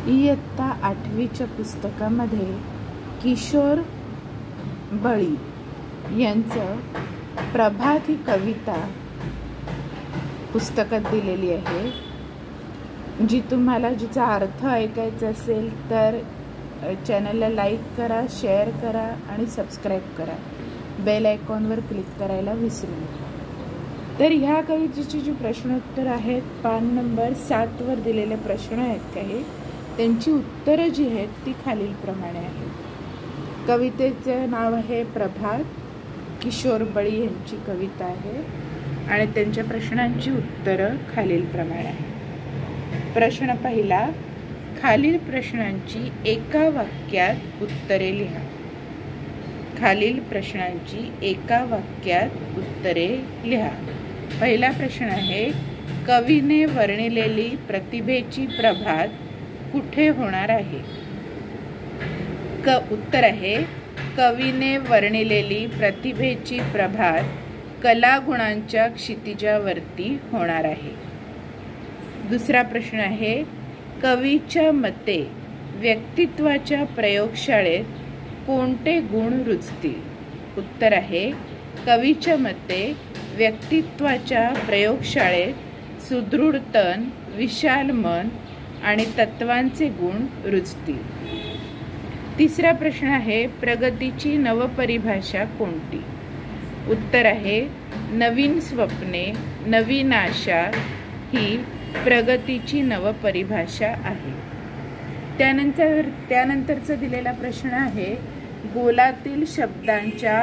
इयत्ता 8वीच्या पुस्तकामध्ये किशोर बळी यांचं प्रभात ही कविता पुस्तकात दिलेली आहे, जी तुम्हाला जिचा अर्थ ऐकायचा असेल तर चॅनलला लाईक करा, शेअर करा आणि सबस्क्राईब करा. बेल आयकॉनवर क्लिक करायला विसरू नका. तर ह्या कवितेची जी प्रश्नोत्तर आहेत, पान नंबर 7 वर दिलेले प्रश्न आहेत काही, त्यांची उत्तरं जी आहेत ती खालीलप्रमाणे आहेत. कवितेचं नाव आहे प्रभात. किशोर बळी यांची कविता आहे आणि त्यांच्या प्रश्नांची उत्तरं खालीलप्रमाणे आहेत. प्रश्न पहिला, खालील प्रश्नांची एका वाक्यात उत्तरे लिहा. खालील प्रश्नांची एका वाक्यात उत्तरे लिहा. पहिला प्रश्न आहे, कवीने वर्णिलेली प्रतिभेची प्रभात कुठे होणार आहे? उत्तर आहे, कवीने वर्णिलेली प्रतिभेची प्रभात कलागुणांच्या क्षितिजावरती होणार आहे. दुसरा प्रश्न आहे, कवीच्या मते व्यक्तित्वाच्या प्रयोगशाळेत कोणते गुण रुजतील? उत्तर आहे, कवीच्या मते व्यक्तित्वाच्या प्रयोगशाळेत सुदृढ तन, विशाल मन आणि तत्वांचे गुण रुजतील. तिसरा प्रश्न आहे, प्रगतीची नवपरिभाषा कोणती? उत्तर आहे, नवीन स्वप्ने, नवीन आशा ही प्रगतीची नवपरिभाषा आहे. त्यानंतरचा दिलेला प्रश्न आहे, गोलातील शब्दांच्या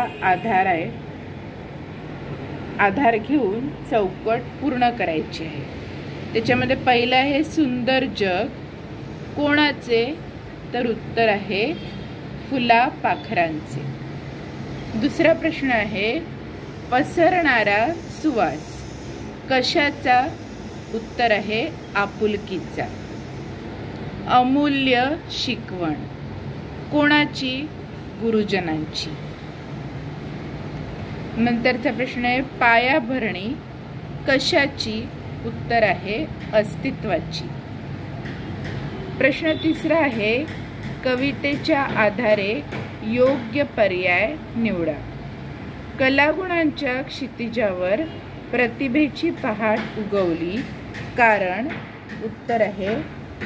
आधार घेऊन चौकट पूर्ण करायची आहे. त्याच्यामध्ये पहिलं आहे, सुंदर जग कोणाचे? तर उत्तर आहे, फुला पाखरांचे. दुसरा प्रश्न आहे, पसरणारा सुवास कशाचा? उत्तर आहे, आपुलकीचा. अमूल्य शिकवण कोणाची? गुरुजनांची. नंतरचा प्रश्न आहे, पायाभरणी कशाची? उत्तर आहे, अस्तित्वाची. प्रश्न तिसरा आहे, कवितेच्या आधारे योग्य पर्याय निवडा. कलागुणांच्या क्षितिजावर प्रतिभेची पहाट उगवली कारण? उत्तर आहे,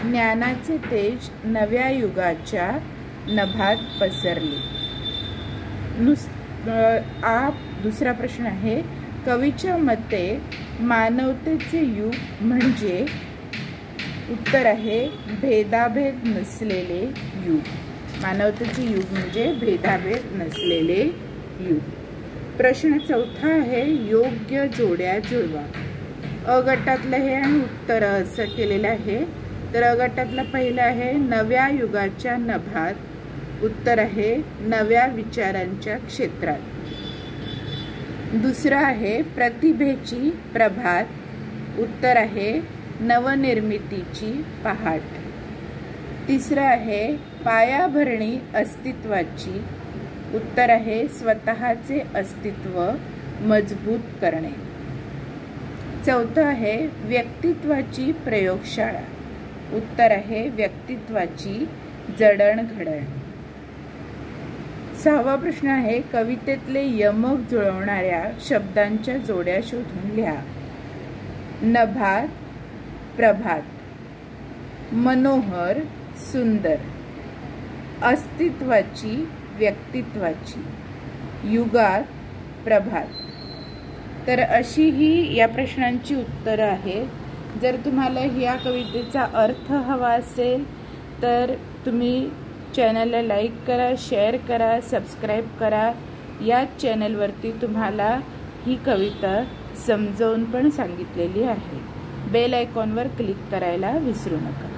ज्ञानाचे तेज नव्या युगाच्या नभात पसरले. दुसरा प्रश्न आहे, कवीच्या मते मानवतेचे युग म्हणजे? उत्तर आहे, भेदाभेद नसलेले युग. मानवतेचे युग म्हणजे भेदाभेद नसलेले युग. प्रश्न चौथा आहे, योग्य जोड्या जुळवा. अ गटातलं हे आणि उत्तर असं केलेलं आहे. तर अ गटातलं पहिलं आहे, नव्या युगाच्या नभात. उत्तर आहे, नव्या विचारांच्या क्षेत्रात. दुसरं आहे, प्रतिभेची प्रभात. उत्तर आहे, नवनिर्मितीची पहाट. तिसरं आहे, पायाभरणी अस्तित्वाची. उत्तर आहे, स्वतःचे अस्तित्व मजबूत करणे. चौथं आहे, व्यक्तित्वाची प्रयोगशाळा. उत्तर आहे, व्यक्तित्वाची जडणघडण. सहावा प्रश्न आहे, कवितेतले यमक जुळवणाऱ्या शब्दांच्या जोड्या शोधून लिहा. नभात, प्रभात. मनोहर, सुंदर. अस्तित्वाची, व्यक्तित्वाची. युगात, प्रभात. तर अशी ही या प्रश्नांची उत्तरं आहेत. जर तुम्हाला या कवितेचा अर्थ हवा असेल तर तुम्ही चॅनलला लाईक करा, शेअर करा, सबस्क्राईब करा. या चॅनलवरती तुम्हाला ही कविता समजावून पण सांगितलेली आहे. बेल आयकॉनवर क्लिक करायला विसरू नका.